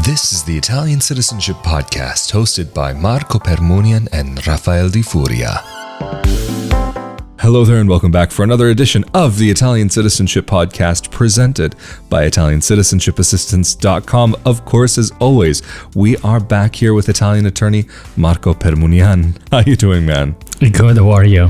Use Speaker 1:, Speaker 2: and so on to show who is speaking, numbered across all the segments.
Speaker 1: This is the Italian Citizenship Podcast, hosted by Marco Permunian and Rafael Di Furia. Hello there and welcome back for another edition of the Italian Citizenship Podcast, presented by ItaliancitizenshipAssistance.com. Of course, as always, we are back here with Italian attorney Marco Permunian. How you doing, man?
Speaker 2: Good, how are you?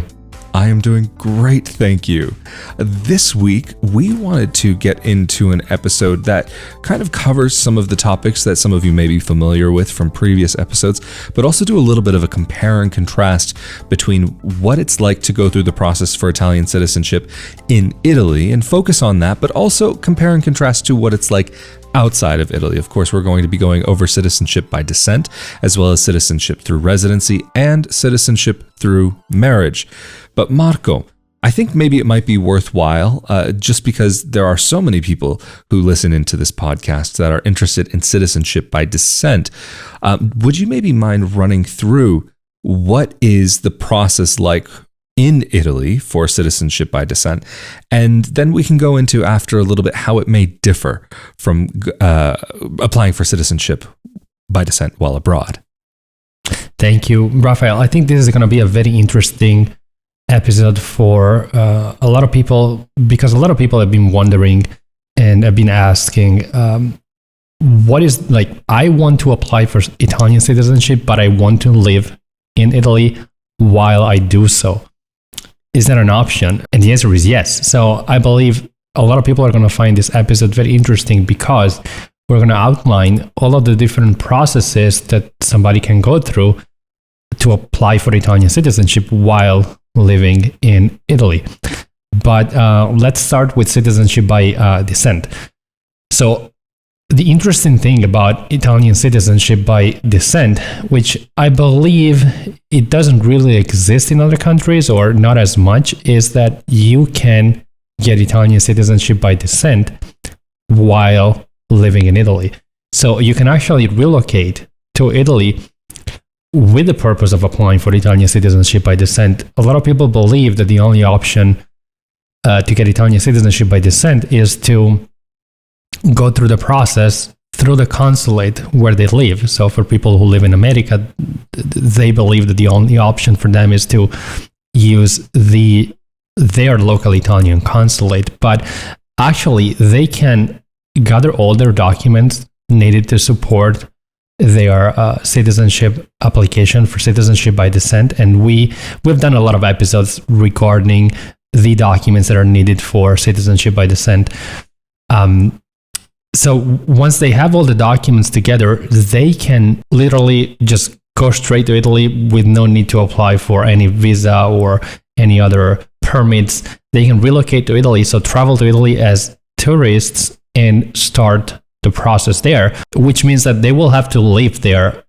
Speaker 1: I am doing great, thank you. This week, we wanted to get into an episode that kind of covers some of the topics that some of you may be familiar with from previous episodes, but also do a little bit of a compare and contrast between what it's like to go through the process for Italian citizenship in Italy and focus on that, but also compare and contrast to what it's like outside of Italy. Of course, we're going to be going over citizenship by descent, as well as citizenship through residency and citizenship through marriage. But Marco, I think maybe it might be worthwhile, just because there are so many people who listen into this podcast that are interested in citizenship by descent. Would you maybe mind running through what is the process like in Italy for citizenship by descent? And then we can go into after a little bit how it may differ from applying for citizenship by descent while abroad.
Speaker 2: Thank you, Rafael. I think this is going to be a very interesting episode for a lot of people, because a lot of people have been wondering and have been asking, what is, like, I want to apply for Italian citizenship, but I want to live in Italy while I do so. Is that an option? And the answer is yes. So I believe a lot of people are going to find this episode very interesting because we're going to outline all of the different processes that somebody can go through to apply for Italian citizenship while living in Italy. But let's start with citizenship by descent. So the interesting thing about Italian citizenship by descent, which I believe it doesn't really exist in other countries or not as much, is that you can get Italian citizenship by descent while living in Italy. So you can actually relocate to Italy with the purpose of applying for Italian citizenship by descent. A lot of people believe that the only option to get Italian citizenship by descent is to go through the process through the consulate where they live. So for people who live in America, they believe that the only option for them is to use their local Italian consulate. But actually, they can gather all their documents needed to support their citizenship application for citizenship by descent. And we've done a lot of episodes regarding the documents that are needed for citizenship by descent. So once they have all the documents together, they can literally just go straight to Italy with no need to apply for any visa or any other permits. They can relocate to Italy, so travel to Italy as tourists and start the process there, which means that they will have to live there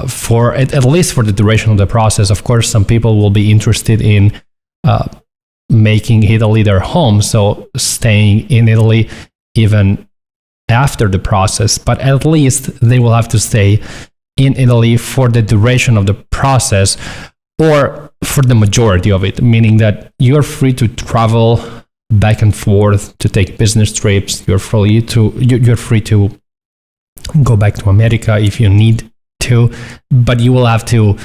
Speaker 2: for at least for the duration of the process. Of course, some people will be interested in making Italy their home, so staying in Italy even after the process, but at least they will have to stay in Italy for the duration of the process or for the majority of it, meaning that you're free to travel back and forth to take business trips. You're free to go back to America if you need to, but you will have to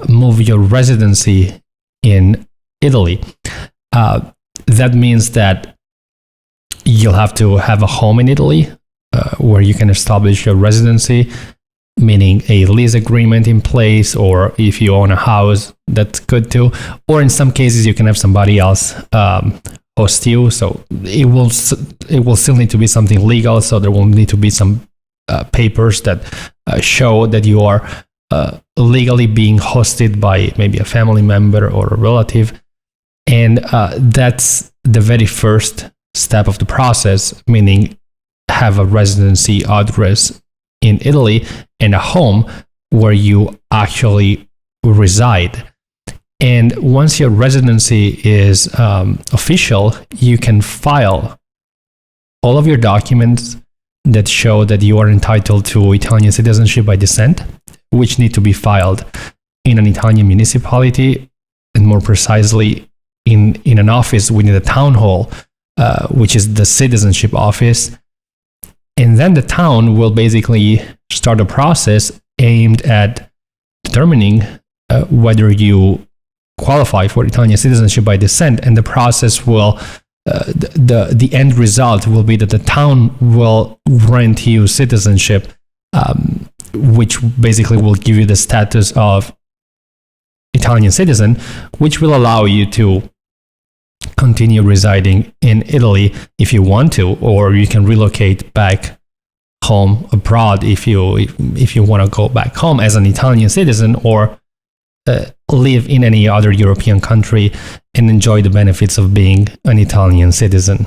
Speaker 2: move your residency in Italy. That means that you'll have to have a home in Italy where you can establish your residency, meaning a lease agreement in place, or if you own a house, that's good too. Or in some cases, you can have somebody else host you. So it will still need to be something legal. So there will need to be some papers that show that you are legally being hosted by maybe a family member or a relative. And that's the very first step of the process, meaning have a residency address in Italy and a home where you actually reside. And once your residency is official, you can file all of your documents that show that you are entitled to Italian citizenship by descent, which need to be filed in an Italian municipality, and more precisely in an office within the town hall, which is the citizenship office. And then the town will basically start a process aimed at determining whether you qualify for Italian citizenship by descent. And the process will, the end result will be that the town will grant you citizenship, which basically will give you the status of Italian citizen, which will allow you to continue residing in Italy if you want to, or you can relocate back home abroad if you want to go back home as an Italian citizen, or live in any other European country and enjoy the benefits of being an Italian citizen.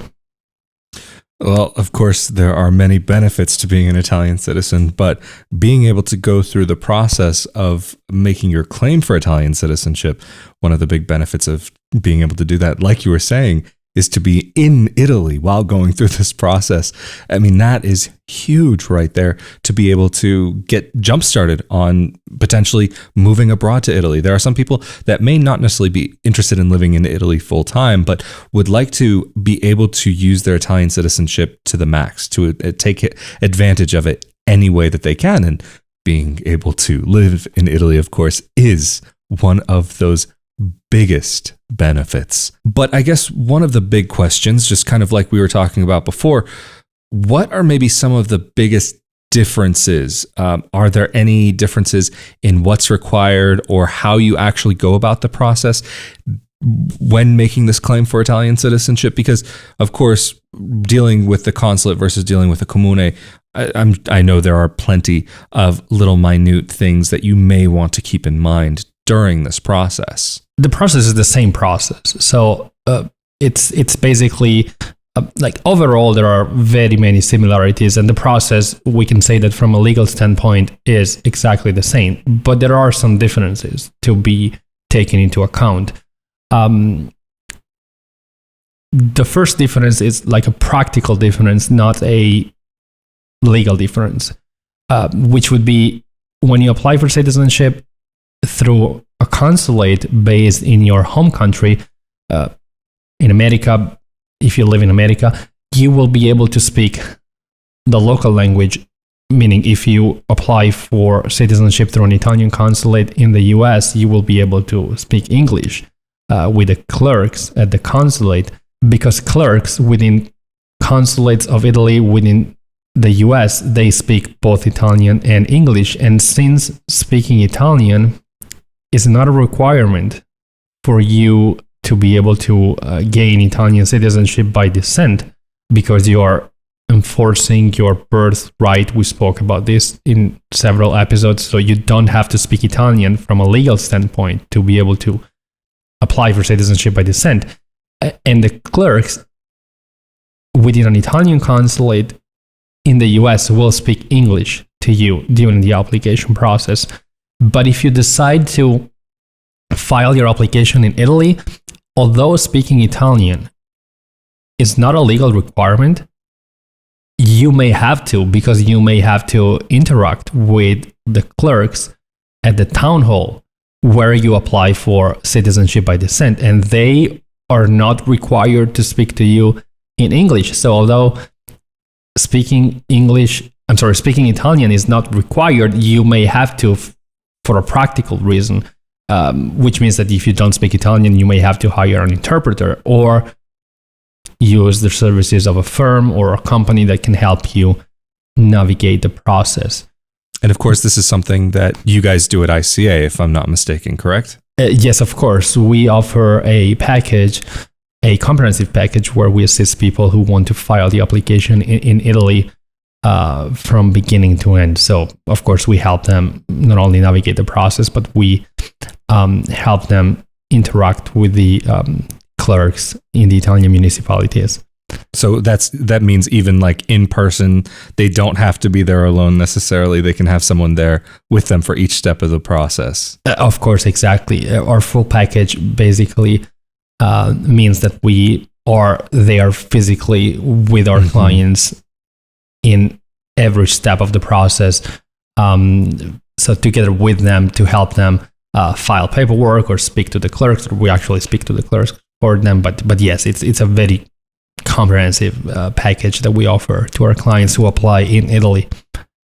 Speaker 1: Well, of course, there are many benefits to being an Italian citizen, but being able to go through the process of making your claim for Italian citizenship, one of the big benefits of being able to do that, like you were saying, is to be in Italy while going through this process. I mean, that is huge right there, to be able to get jump started on potentially moving abroad to Italy. There are some people that may not necessarily be interested in living in Italy full time, but would like to be able to use their Italian citizenship to the max, to take advantage of it any way that they can. And being able to live in Italy, of course, is one of those biggest benefits. But I guess one of the big questions, just kind of like we were talking about before, what are maybe some of the biggest differences? Are there any differences in what's required or how you actually go about the process when making this claim for Italian citizenship? Because, of course, dealing with the consulate versus dealing with the comune, I know there are plenty of little minute things that you may want to keep in mind during this process.
Speaker 2: The process is the same process. So it's basically like overall there are very many similarities, and the process, we can say that from a legal standpoint, is exactly the same. But there are some differences to be taken into account. The first difference is like a practical difference, not a legal difference, which would be when you apply for citizenship through a consulate based in your home country, in America, if you live in America, you will be able to speak the local language, meaning if you apply for citizenship through an Italian consulate in the US, you will be able to speak English with the clerks at the consulate, because clerks within consulates of Italy within the US, they speak both Italian and English. And since speaking Italian is not a requirement for you to be able to gain Italian citizenship by descent, because you are enforcing your birthright. We spoke about this in several episodes, so you don't have to speak Italian from a legal standpoint to be able to apply for citizenship by descent. And the clerks within an Italian consulate in the US will speak English to you during the application process. But if you decide to file your application in Italy, although speaking Italian is not a legal requirement, you may have to, because you may have to interact with the clerks at the town hall where you apply for citizenship by descent, and they are not required to speak to you in English. So although speaking Italian is not required, you may have to for a practical reason, which means that if you don't speak Italian, you may have to hire an interpreter or use the services of a firm or a company that can help you navigate the process.
Speaker 1: And of course, this is something that you guys do at ICA, if I'm not mistaken, correct?
Speaker 2: Yes, of course. We offer a package, a comprehensive package where we assist people who want to file the application in Italy from beginning to end. So, of course, we help them not only navigate the process, but we help them interact with the clerks in the Italian municipalities.
Speaker 1: So that means even like in person, they don't have to be there alone necessarily. They can have someone there with them for each step of the process.
Speaker 2: Of course, exactly. Our full package basically means that we are there physically with our clients in every step of the process. So together with them to help them file paperwork or speak to the clerks, or we actually speak to the clerks for them. But yes, it's a very comprehensive package that we offer to our clients who apply in Italy.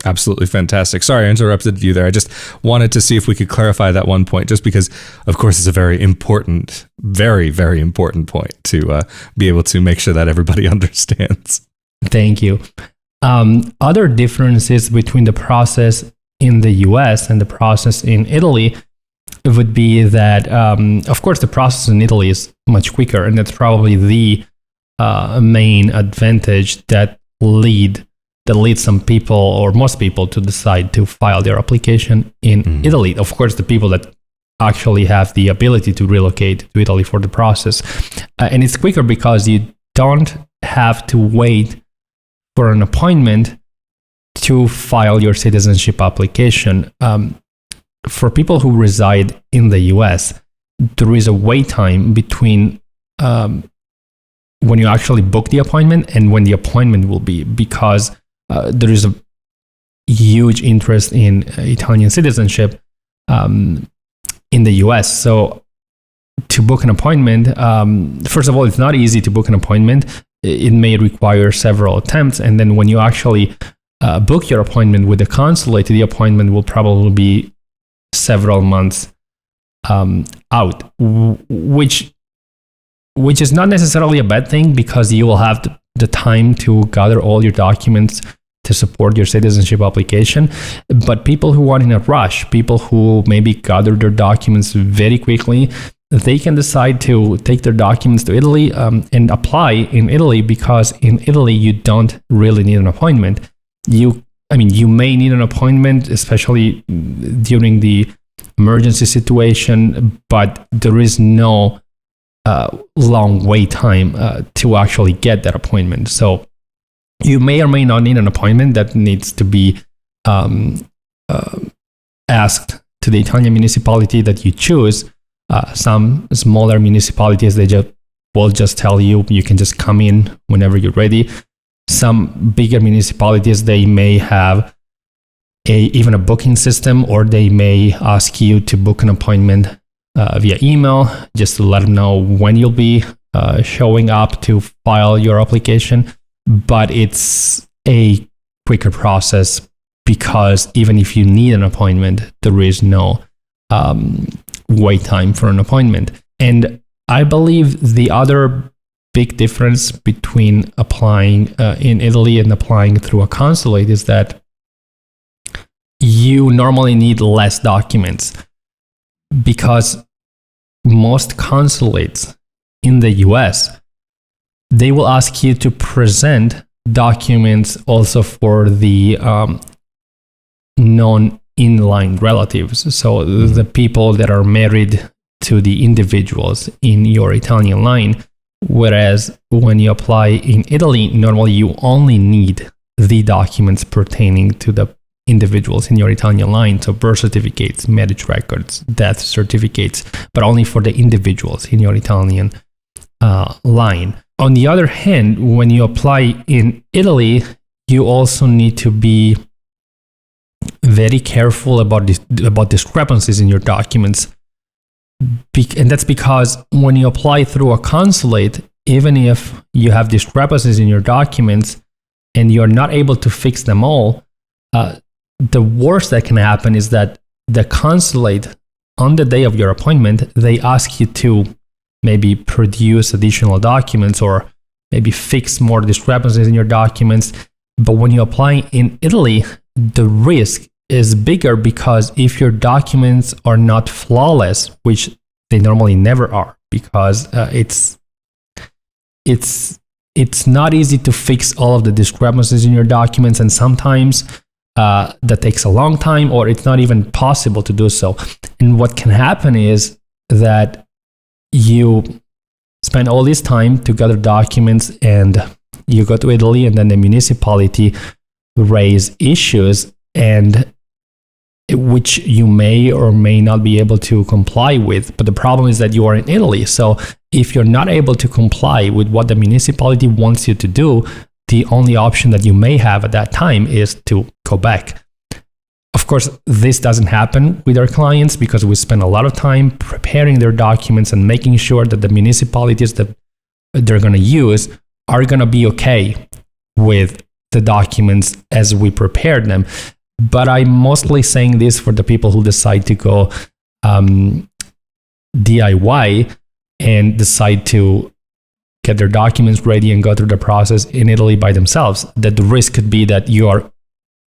Speaker 1: Absolutely fantastic. Sorry, I interrupted you there. I just wanted to see if we could clarify that one point, just because, of course, it's a very important, very, very important point to be able to make sure that everybody understands.
Speaker 2: Thank you. Other differences between the process in the US and the process in Italy would be that, of course, the process in Italy is much quicker, and that's probably the main advantage that leads some people or most people to decide to file their application in Italy. Of course, the people that actually have the ability to relocate to Italy for the process. And it's quicker because you don't have to wait for an appointment to file your citizenship application. For people who reside in the US, there is a wait time between when you actually book the appointment and when the appointment will be, because there is a huge interest in Italian citizenship in the US. So to book an appointment, first of all, it's not easy to book an appointment. It may require several attempts. And then when you actually book your appointment with the consulate, the appointment will probably be several months out, which is not necessarily a bad thing, because you will have the time to gather all your documents to support your citizenship application. But people who are in a rush, people who maybe gather their documents very quickly, they can decide to take their documents to Italy and apply in Italy, because in Italy you don't really need an appointment. You may need an appointment, especially during the emergency situation, but there is no long wait time to actually get that appointment. So you may or may not need an appointment. That needs to be asked to the Italian municipality that you choose. Some smaller municipalities, they will just tell you can just come in whenever you're ready. Some bigger municipalities, they may have even a booking system, or they may ask you to book an appointment via email, just to let them know when you'll be showing up to file your application. But it's a quicker process, because even if you need an appointment, there is no wait time for an appointment. And I believe the other big difference between applying in Italy and applying through a consulate is that you normally need less documents, because most consulates in the US, they will ask you to present documents also for the non-in-line relatives. So the people that are married to the individuals in your Italian line. Whereas when you apply in Italy, normally you only need the documents pertaining to the individuals in your Italian line. So birth certificates, marriage records, death certificates, but only for the individuals in your Italian line. On the other hand, when you apply in Italy, you also need to be very careful about discrepancies in your documents. And that's because when you apply through a consulate, even if you have discrepancies in your documents and you're not able to fix them all, the worst that can happen is that the consulate, on the day of your appointment, they ask you to maybe produce additional documents or maybe fix more discrepancies in your documents. But when you apply in Italy, the risk is bigger, because if your documents are not flawless, which they normally never are, because it's not easy to fix all of the discrepancies in your documents, and sometimes that takes a long time, or it's not even possible to do so. And what can happen is that you spend all this time to gather documents, and you go to Italy, and then the municipality raise issues, and which you may or may not be able to comply with. But the problem is that you are in Italy. So if you're not able to comply with what the municipality wants you to do, the only option that you may have at that time is to go back. Of course, this doesn't happen with our clients, because we spend a lot of time preparing their documents and making sure that the municipalities that they're going to use are going to be okay with the documents as we prepared them. But I'm mostly saying this for the people who decide to go DIY and decide to get their documents ready and go through the process in Italy by themselves. That the risk could be that you are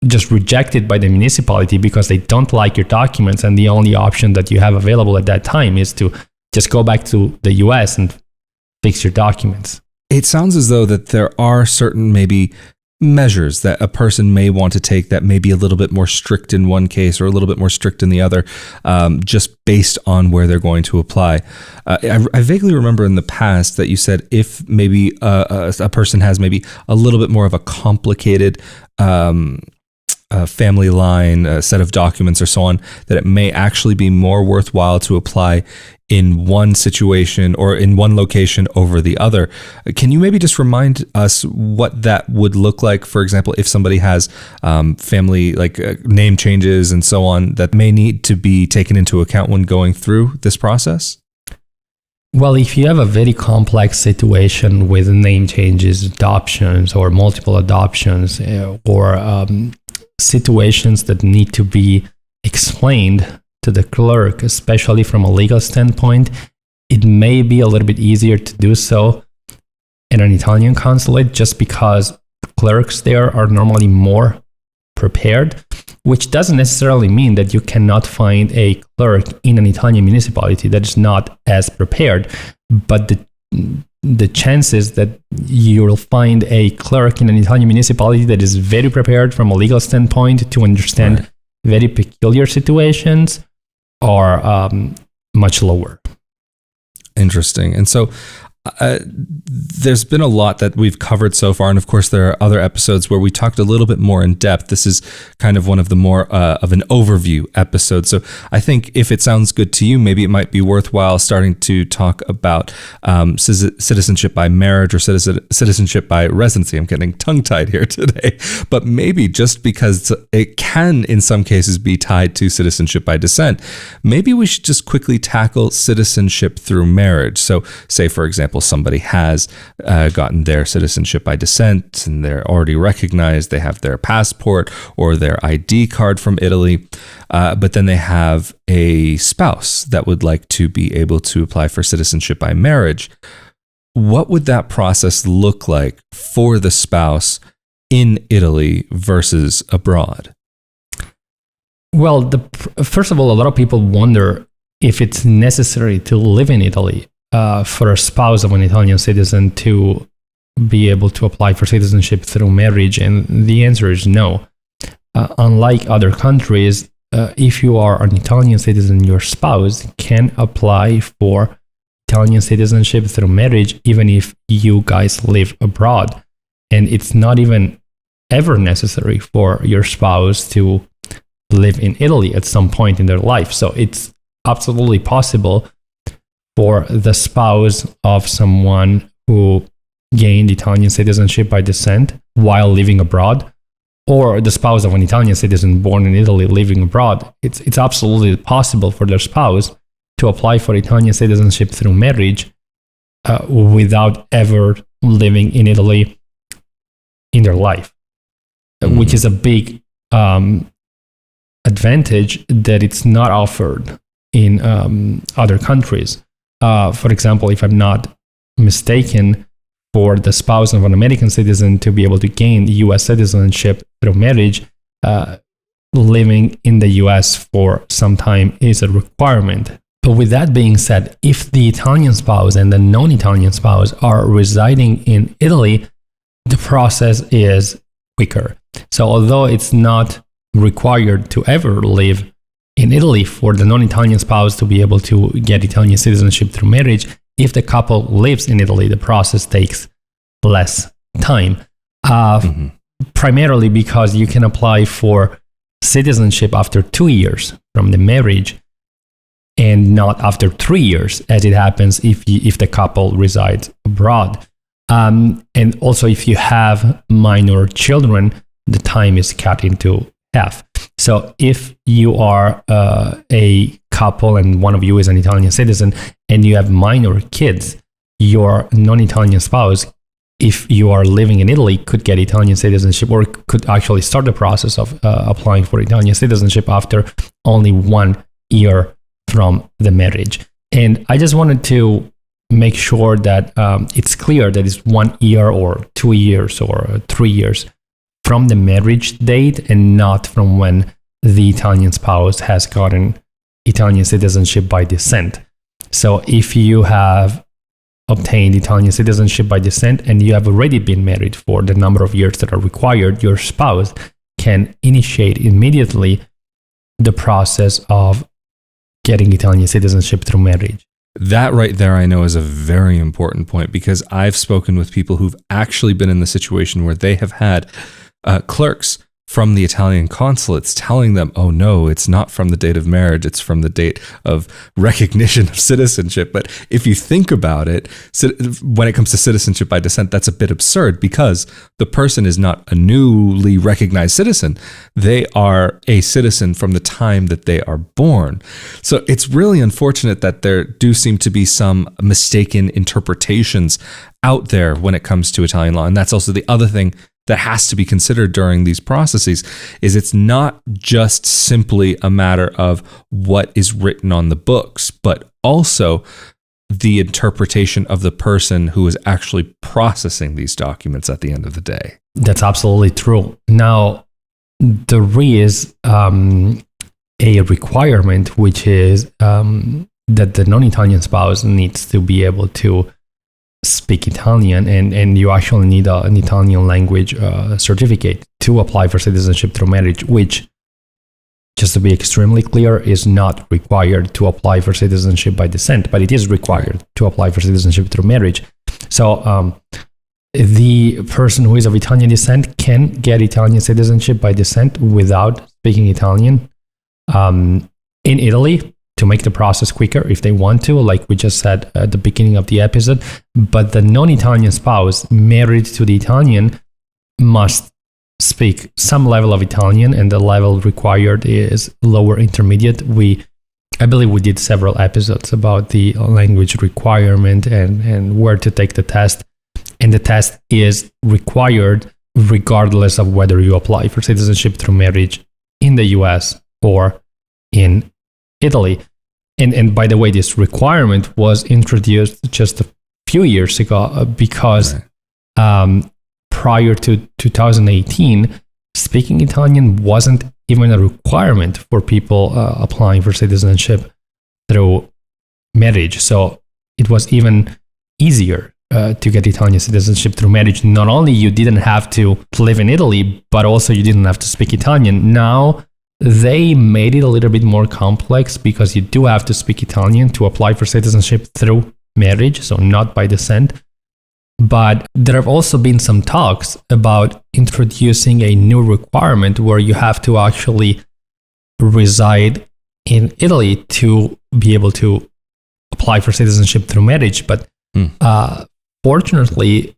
Speaker 2: just rejected by the municipality because they don't like your documents, and the only option that you have available at that time is to just go back to the US and fix your documents.
Speaker 1: It sounds as though that there are certain maybe measures that a person may want to take that may be a little bit more strict in one case or a little bit more strict in the other, just based on where they're going to apply. I vaguely remember in the past that you said if maybe a person has maybe a little bit more of a complicated family line, set of documents or so on, that it may actually be more worthwhile to apply in one situation or in one location over the other. Can you maybe just remind us what that would look like? For example, if somebody has family name changes and so on that may need to be taken into account when going through this process?
Speaker 2: Well, if you have a very complex situation with name changes, adoptions, or multiple adoptions, or situations that need to be explained to the clerk, especially from a legal standpoint, it may be a little bit easier to do so in an Italian consulate just because clerks there are normally more prepared, which doesn't necessarily mean that you cannot find a clerk in an Italian municipality that is not as prepared, but the chances that you'll find a clerk in an Italian municipality that is very prepared from a legal standpoint to understand very peculiar situations are much lower.
Speaker 1: Interesting. And so there's been a lot that we've covered so far. And of course, there are other episodes where we talked a little bit more in depth. This is kind of one of the more of an overview episode. So I think if it sounds good to you, maybe it might be worthwhile starting to talk about citizenship by marriage or citizenship by residency. I'm getting tongue-tied here today. But maybe just because it can, in some cases, be tied to citizenship by descent, maybe we should just quickly tackle citizenship through marriage. So say, for example, somebody has gotten their citizenship by descent and they're already recognized, they have their passport or their ID card from Italy, but then they have a spouse that would like to be able to apply for citizenship by marriage. What would that process look like for the spouse in Italy versus abroad?
Speaker 2: Well, first of all, a lot of people wonder if it's necessary to live in Italy for a spouse of an Italian citizen to be able to apply for citizenship through marriage, and the answer is no. Unlike other countries, if you are an Italian citizen, your spouse can apply for Italian citizenship through marriage even if you guys live abroad. And it's not even ever necessary for your spouse to live in Italy at some point in their life. So it's absolutely possible for the spouse of someone who gained Italian citizenship by descent while living abroad, or the spouse of an Italian citizen born in Italy living abroad. It's absolutely possible for their spouse to apply for Italian citizenship through marriage without ever living in Italy in their life, which is a big advantage that it's not offered in other countries. For example, if I'm not mistaken, for the spouse of an American citizen to be able to gain U.S. citizenship through marriage, living in the U.S. for some time is a requirement. But with that being said, if the Italian spouse and the non-Italian spouse are residing in Italy, the process is quicker. So although it's not required to ever live in Italy for the non-Italian spouse to be able to get Italian citizenship through marriage, if the couple lives in Italy, the process takes less time. Primarily because you can apply for citizenship after 2 years from the marriage and not after 3 years, as it happens if the couple resides abroad. And also, if you have minor children, the time is cut into half. So if you are a couple and one of you is an Italian citizen and you have minor kids, your non-Italian spouse if you are living in Italy, could get Italian citizenship or could actually start the process of applying for Italian citizenship after only 1 year from the marriage. And I just wanted to make sure that it's clear that it's 1 year or 2 years or 3 years from the marriage date and not from when the Italian spouse has gotten Italian citizenship by descent. So if you have obtained Italian citizenship by descent and you have already been married for the number of years that are required, your spouse can initiate immediately the process of getting Italian citizenship through marriage.
Speaker 1: That right there, I know, is a very important point, because I've spoken with people who've actually been in the situation where they have had clerks from the Italian consulates telling them, oh no, it's not from the date of marriage, it's from the date of recognition of citizenship. But if you think about it, when it comes to citizenship by descent, that's a bit absurd, because the person is not a newly recognized citizen. They are a citizen from the time that they are born. So it's really unfortunate that there do seem to be some mistaken interpretations out there when it comes to Italian law. And that's also the other thing that has to be considered during these processes, is it's not just simply a matter of what is written on the books, but also the interpretation of the person who is actually processing these documents at the end of the day.
Speaker 2: That's absolutely true. Now, there is a requirement, which is that the non-Italian spouse needs to be able to speak Italian, and you actually need an Italian language certificate to apply for citizenship through marriage, which, just to be extremely clear, is not required to apply for citizenship by descent, but it is required to apply for citizenship through marriage. So the person who is of Italian descent can get Italian citizenship by descent without speaking Italian in Italy, to make the process quicker if they want to, like we just said at the beginning of the episode. But the non-Italian spouse married to the Italian must speak some level of Italian, and the level required is lower intermediate. I believe we did several episodes about the language requirement and where to take the test. And the test is required regardless of whether you apply for citizenship through marriage in the US or in Italy. And by the way, this requirement was introduced just a few years ago because prior to 2018, speaking Italian wasn't even a requirement for people applying for citizenship through marriage. So it was even easier to get Italian citizenship through marriage. Not only you didn't have to live in Italy, but also you didn't have to speak Italian. Now, they made it a little bit more complex, because you do have to speak Italian to apply for citizenship through marriage, so not by descent. But there have also been some talks about introducing a new requirement where you have to actually reside in Italy to be able to apply for citizenship through marriage. But fortunately,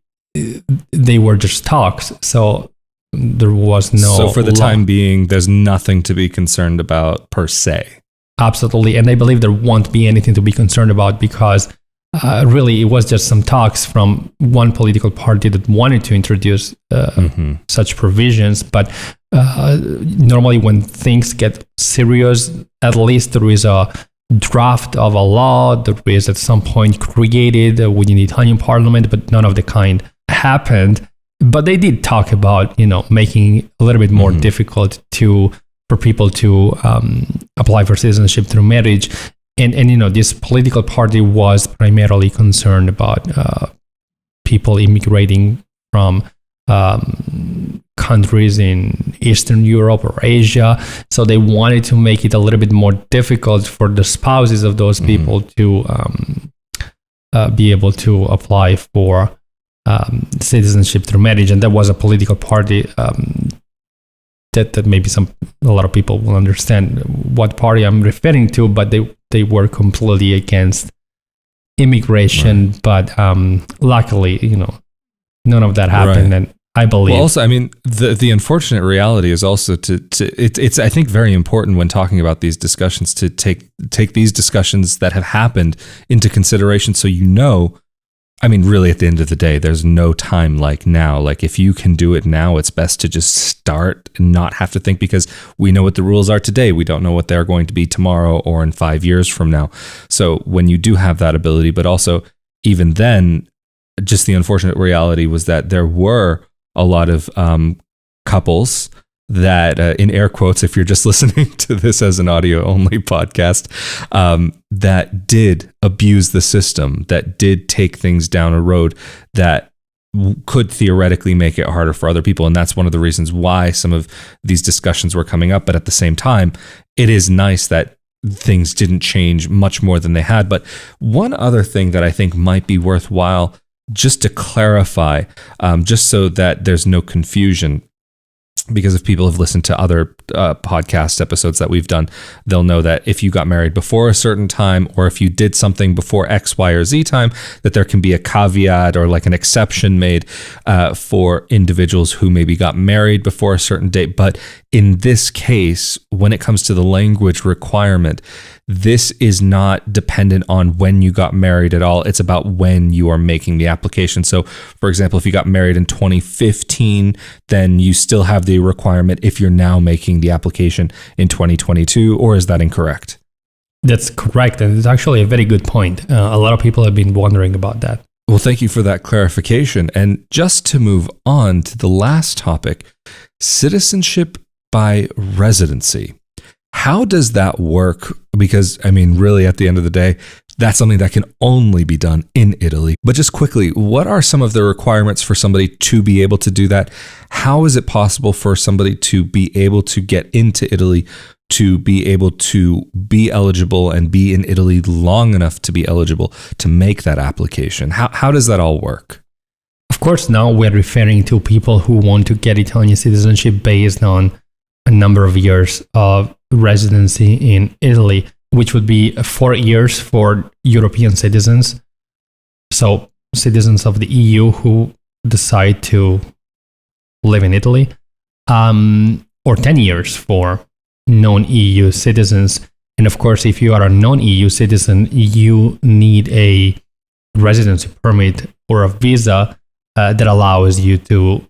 Speaker 2: they were just talks. So there was no...
Speaker 1: So for the time being, there's nothing to be concerned about per se.
Speaker 2: Absolutely. And I believe there won't be anything to be concerned about, because really it was just some talks from one political party that wanted to introduce such provisions. But normally when things get serious, at least there is a draft of a law that is at some point created within the Italian parliament, but none of the kind happened. But they did talk about, making it a little bit more difficult for people to apply for citizenship through marriage. And this political party was primarily concerned about people immigrating from countries in Eastern Europe or Asia. So they wanted to make it a little bit more difficult for the spouses of those people to be able to apply for citizenship through marriage. And that was a political party that maybe a lot of people will understand what party I'm referring to, but they were completely against immigration. But luckily, none of that happened.
Speaker 1: Right.
Speaker 2: And I believe.
Speaker 1: Well, also, I mean, the unfortunate reality is also it's I think very important when talking about these discussions to take these discussions that have happened into consideration, so I mean, really, at the end of the day, there's no time like now. Like, if you can do it now, it's best to just start and not have to think, because we know what the rules are today. We don't know what they're going to be tomorrow or in 5 years from now. So when you do have that ability, but also even then, just the unfortunate reality was that there were a lot of couples that, in air quotes, if you're just listening to this as an audio only podcast, that did abuse the system, that did take things down a road that could theoretically make it harder for other people. And that's one of the reasons why some of these discussions were coming up. But at the same time, it is nice that things didn't change much more than they had. But one other thing that I think might be worthwhile just to clarify, just so that there's no confusion, because if people have listened to other podcast episodes that we've done, they'll know that if you got married before a certain time, or if you did something before X, Y, or Z time, that there can be a caveat or like an exception made for individuals who maybe got married before a certain date. But in this case, when it comes to the language requirement, this is not dependent on when you got married at all. It's about when you are making the application. So, for example, if you got married in 2015, then you still have the requirement if you're now making the application in 2022, or is that incorrect?
Speaker 2: That's correct. And it's actually a very good point. A lot of people have been wondering about that.
Speaker 1: Well, thank you for that clarification. And just to move on to the last topic, citizenship by residency. How does that work? Because, I mean, really, at the end of the day, that's something that can only be done in Italy. But just quickly, what are some of the requirements for somebody to be able to do that? How is it possible for somebody to be able to get into Italy, to be able to be eligible and be in Italy long enough to be eligible to make that application? How does that all work?
Speaker 2: Of course, now we're referring to people who want to get Italian citizenship based on a number of years of residency in Italy, which would be 4 years for European citizens. So citizens of the EU who decide to live in Italy, or 10 years for non-EU citizens. And of course, if you are a non-EU citizen, you need a residency permit or a visa that allows you to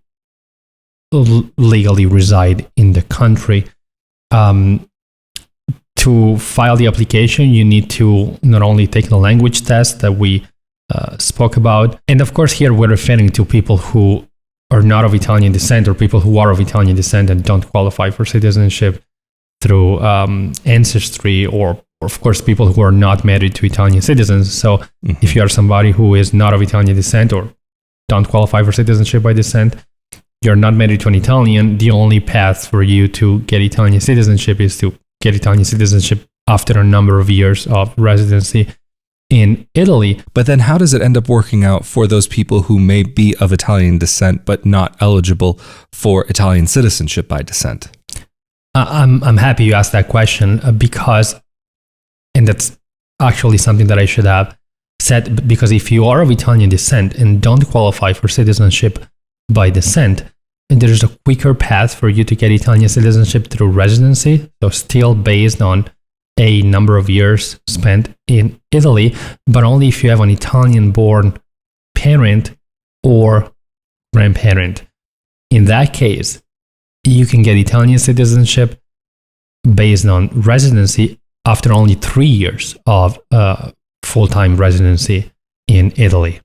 Speaker 2: legally reside in the country. To file the application, you need to not only take the language test that we spoke about, and of course here we're referring to people who are not of Italian descent, or people who are of Italian descent and don't qualify for citizenship through ancestry, or of course people who are not married to Italian citizens. So if you are somebody who is not of Italian descent or don't qualify for citizenship by descent, you're not married to an Italian, the only path for you to get Italian citizenship is to get Italian citizenship after a number of years of residency in Italy.
Speaker 1: But then how does it end up working out for those people who may be of Italian descent but not eligible for Italian citizenship by descent?
Speaker 2: I'm happy you asked that question because, and that's actually something that I should have said, because if you are of Italian descent and don't qualify for citizenship by descent, and there's a quicker path for you to get Italian citizenship through residency, so still based on a number of years spent in Italy, but only if you have an Italian-born parent or grandparent. In that case, you can get Italian citizenship based on residency after only 3 years of full-time residency in Italy.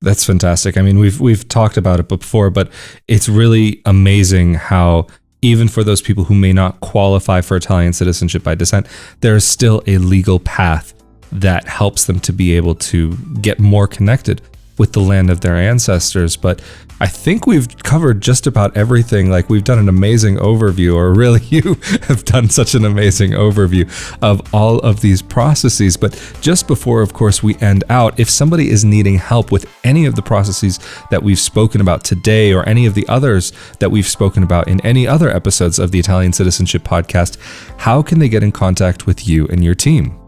Speaker 1: That's fantastic. I mean, we've talked about it before, but it's really amazing how even for those people who may not qualify for Italian citizenship by descent, there is still a legal path that helps them to be able to get more connected with the land of their ancestors. But I think we've covered just about everything. Like, we've done an amazing overview, or really you have done such an amazing overview of all of these processes. But just before, of course, we end out, if somebody is needing help with any of the processes that we've spoken about today, or any of the others that we've spoken about in any other episodes of the Italian Citizenship Podcast, how can they get in contact with you and your team?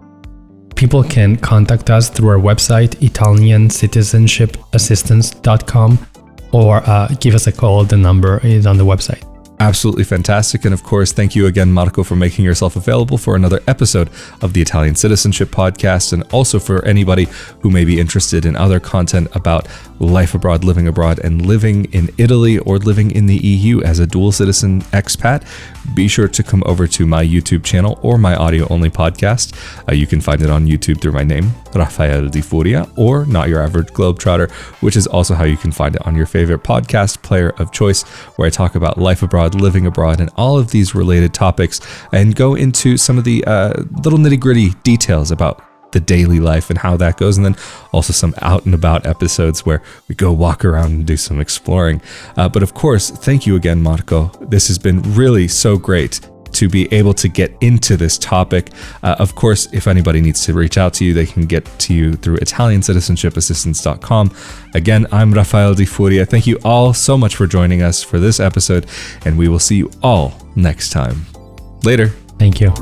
Speaker 2: People can contact us through our website, ItalianCitizenshipassistance.com, or give us a call. The number is on the website.
Speaker 1: absolutely fantastic. And of course, thank you again, Marco, for making yourself available for another episode of the Italian Citizenship Podcast, and also for anybody who may be interested in other content about life abroad, and living in Italy or living in the EU as a dual citizen expat. Be sure to come over to my YouTube channel or my audio-only podcast. You can find it on YouTube through my name, Rafael Di Furia, or Not Your Average Globetrotter, which is also how you can find it on your favorite podcast player of choice, where I talk about life abroad, living abroad, and all of these related topics, and go into some of the little nitty-gritty details about the daily life and how that goes, and then also some out and about episodes where we go walk around and do some exploring. But of course, thank you again, Marco. This has been really so great to be able to get into this topic. Of course, if anybody needs to reach out to you, they can get to you through Italiancitizenshipassistance.com. Again, I'm Rafael Di Furia. Thank you all so much for joining us for this episode, and we will see you all next time. Later.
Speaker 2: Thank you.